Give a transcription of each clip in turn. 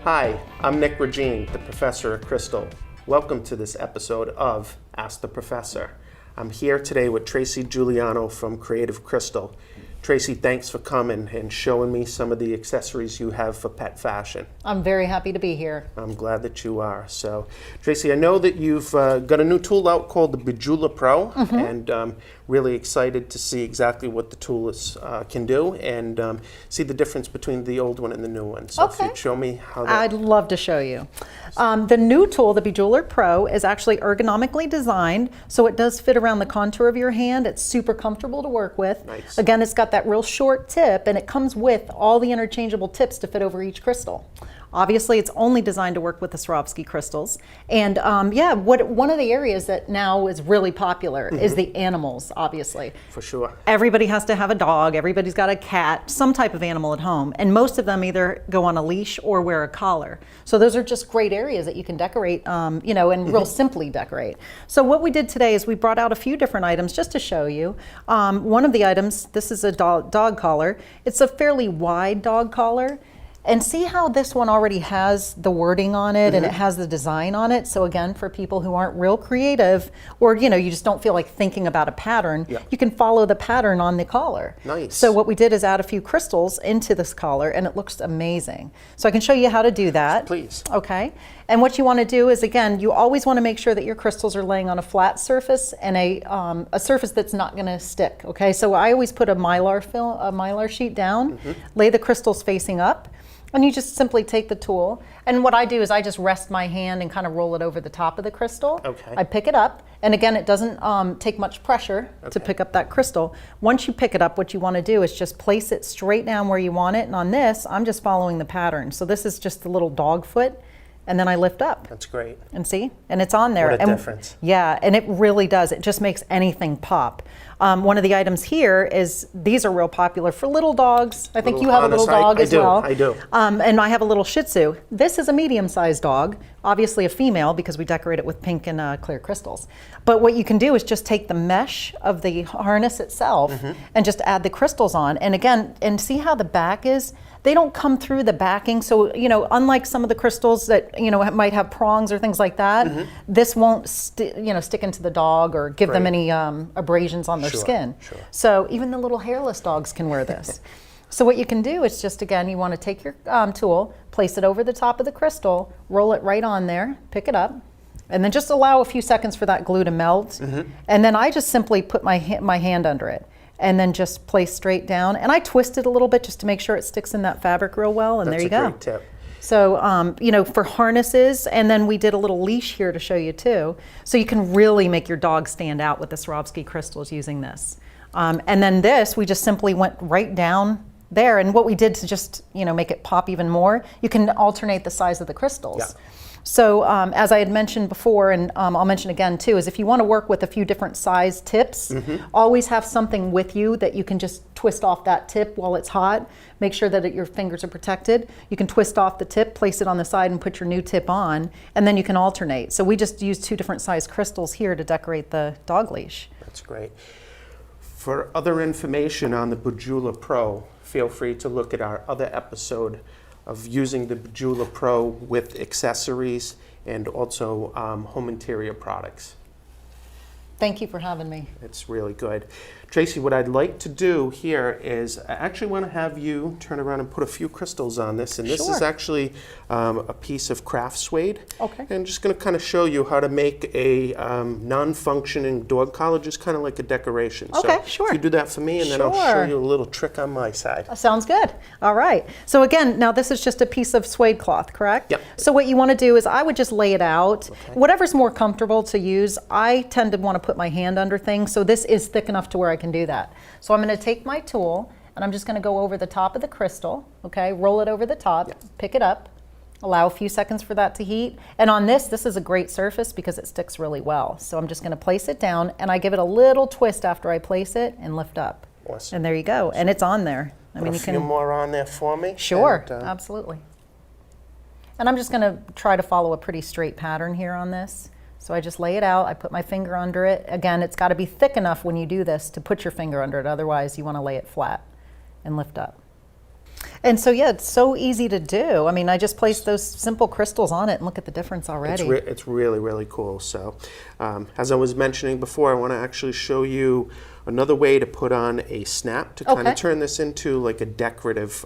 Hi, I'm Nick Regine, the Professor of Crystal. Welcome to this episode of Ask the Professor. I'm here today with Tracy Giuliano from Creative Crystal. Tracy, thanks for coming and showing me some of the accessories you have for pet fashion. I'm very happy to be here. I'm glad that you are. So, Tracy, I know that you've got a new tool out called the BeJeweler Pro, and really excited to see exactly what the tool can do and see the difference between the old one and the new one. So if you'd show me how that... I'd love to show you. The new tool, the BeJeweler Pro, is actually ergonomically designed, so it does fit around the contour of your hand. It's super comfortable to work with. Nice. Again, it's got that real short tip, and it comes with all the interchangeable tips to fit over each crystal. Obviously, it's only designed to work with the Swarovski crystals. And one of the areas that now is really popular is the animals, obviously. For sure. Everybody has to have a dog, everybody's got a cat, some type of animal at home, and most of them either go on a leash or wear a collar. So those are just great areas that you can decorate, and real simply decorate. So what we did today is we brought out a few different items just to show you. One of the items, this is a dog collar. It's a fairly wide dog collar. And see how this one already has the wording on it and it has the design on it. So again, for people who aren't real creative or, you just don't feel like thinking about a pattern, you can follow the pattern on the collar. Nice. So what we did is add a few crystals into this collar and it looks amazing. So I can show you how to do that. Please. Okay. And what you want to do is, again, you always want to make sure that your crystals are laying on a flat surface and a surface that's not going to stick. Okay. So I always put a mylar sheet down, lay the crystals facing up. And you just simply take the tool, and what I do is I just rest my hand and kind of roll it over the top of the crystal. Okay. I pick it up, and again, it doesn't take much pressure to pick up that crystal. Once you pick it up, what you want to do is just place it straight down where you want it, and on this, I'm just following the pattern. So this is just a little dog foot, and then I lift up. That's great. And see? And it's on there. What a difference. Yeah, and it really does. It just makes anything pop. One of the items here is, these are real popular for little dogs. I think you have a little dog as well. I do. And I have a little Shih Tzu. This is a medium-sized dog, obviously a female because we decorate it with pink and clear crystals. But what you can do is just take the mesh of the harness itself and just add the crystals on. And again, and see how the back is? They don't come through the backing. So, unlike some of the crystals that, might have prongs or things like that, this won't, stick into the dog or give them any abrasions on their skin. Sure. So even the little hairless dogs can wear this. So what you can do is just, again, you want to take your tool, place it over the top of the crystal, roll it right on there, pick it up, and then just allow a few seconds for that glue to melt. And then I just simply put my hand under it and then just place straight down. And I twist it a little bit just to make sure it sticks in that fabric real well, and there you go. That's a great tip. So, for harnesses, and then we did a little leash here to show you too. So you can really make your dog stand out with the Swarovski crystals using this. And then this, we just simply went right down there. And what we did to just, make it pop even more, you can alternate the size of the crystals. Yeah. So as I had mentioned before, and I'll mention again too, is if you want to work with a few different size tips, always have something with you that you can just twist off that tip while it's hot. Make sure that your fingers are protected. You can twist off the tip, place it on the side and put your new tip on, and then you can alternate. So we just used 2 different size crystals here to decorate the dog leash. That's great. For other information on the BeJeweler Pro, feel free to look at our other episode of using the BeJeweler Pro with accessories and also home interior products. Thank you for having me. It's really good. Tracy, what I'd like to do here is I actually want to have you turn around and put a few crystals on this. And this is actually a piece of craft suede. Okay. And I'm just going to kind of show you how to make a non-functioning dog collar, just kind of like a decoration. Okay, so sure. If you do that for me, and then I'll show you a little trick on my side. Sounds good. All right. So again, now this is just a piece of suede cloth, correct? Yep. So what you want to do is I would just lay it out. Whatever's more comfortable to use. I tend to want to put my hand under things, so this is thick enough to where I can do that. So I'm going to take my tool and I'm just going to go over the top of the crystal, okay, roll it over the top, pick it up, allow a few seconds for that to heat. And on this is a great surface because it sticks really well. So I'm just going to place it down and I give it a little twist after I place it and lift up. Awesome. And there you go. And it's on there. I mean, you can. A few more on there for me? Sure, absolutely. And I'm just going to try to follow a pretty straight pattern here on this. So I just lay it out, I put my finger under it. Again, it's got to be thick enough when you do this to put your finger under it, otherwise you want to lay it flat and lift up. And so, yeah, it's so easy to do. I mean, I just placed those simple crystals on it and look at the difference already. It's really, really cool. So as I was mentioning before, I want to actually show you another way to put on a snap to kind of turn this into like a decorative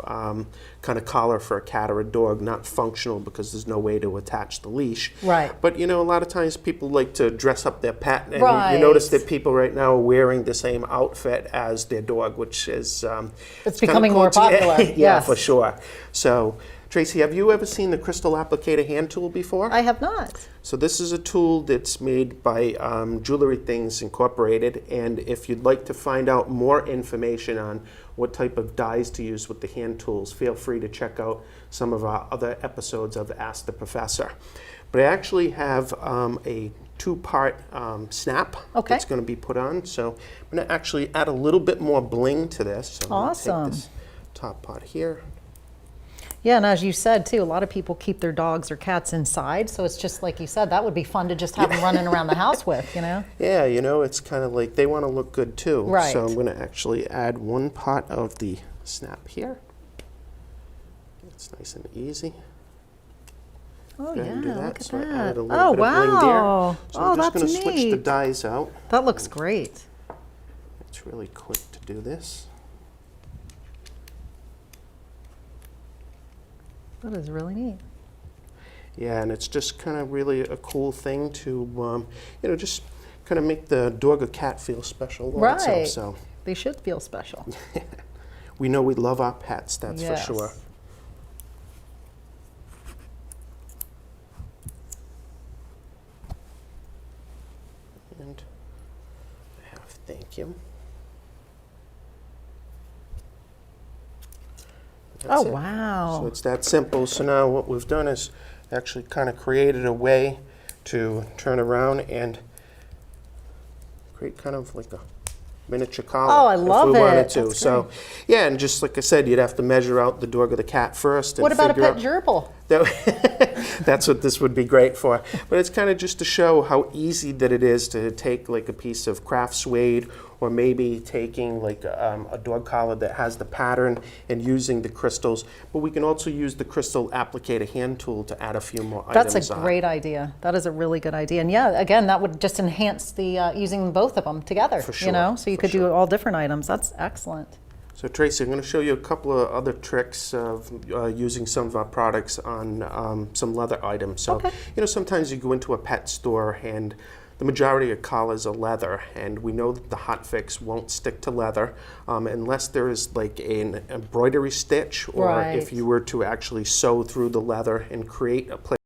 kind of collar for a cat or a dog, not functional because there's no way to attach the leash. Right. But, you know, a lot of times people like to dress up their pet, and Right. you notice that people right now are wearing the same outfit as their dog, which is It's becoming more popular. Yeah, Yes. for sure. So, Tracy, have you ever seen the crystal applicator hand tool before? I have not. So this is a tool that's made by Jewelry Things Incorporated, and if you'd like to find out more information on what type of dies to use with the hand tools, feel free to check out some of our other episodes of Ask the Professor. But I actually have a two-part snap that's going to be put on. So I'm going to actually add a little bit more bling to this. So I'm going to take this top part here. Yeah, and as you said too, a lot of people keep their dogs or cats inside, so it's just like you said, that would be fun to just have them running around the house with, you know? Yeah, you know, it's kind of like they want to look good too. Right. So I'm going to actually add one part of the snap here. It's nice and easy. Oh Go ahead and do yeah, that. look at So I that. added a little Oh bit of bling there. wow. So Oh, I'm just that's going to switch the neat. dies out. That looks great. It's really quick to do this. That is really neat. Yeah, and it's just kind of really a cool thing to, you know, just kind of make the dog or cat feel special. Also. Right. So They should feel special. we know we love our pets, that's Yes. for sure. And I have thank you. That's Oh it. wow. So it's that simple. So now what we've done is actually kind of created a way to turn around and create kind of like a miniature collar. Oh, I love if we wanted it. to. That's So great. yeah, and just like I said, you'd have to measure out the dog or the cat first. And What about a figure pet out- gerbil? That's what this would be great for. But it's kind of just to show how easy that it is to take like a piece of craft suede, or maybe taking like a dog collar that has the pattern and using the crystals. But we can also use the crystal applicator hand tool to add a few more items That's a on. great idea. That is a really good idea. And yeah, again, that would just enhance the using both of them together. For You sure, know, so you for could do sure. all different items. That's excellent. So Tracy, I'm going to show you a couple of other tricks of using some of our products on some leather items. So, you know, sometimes you go into a pet store and the majority of collars are leather, and we know that the hot fix won't stick to leather unless there is like an embroidery stitch, or if Right. you were to actually sew through the leather and create a place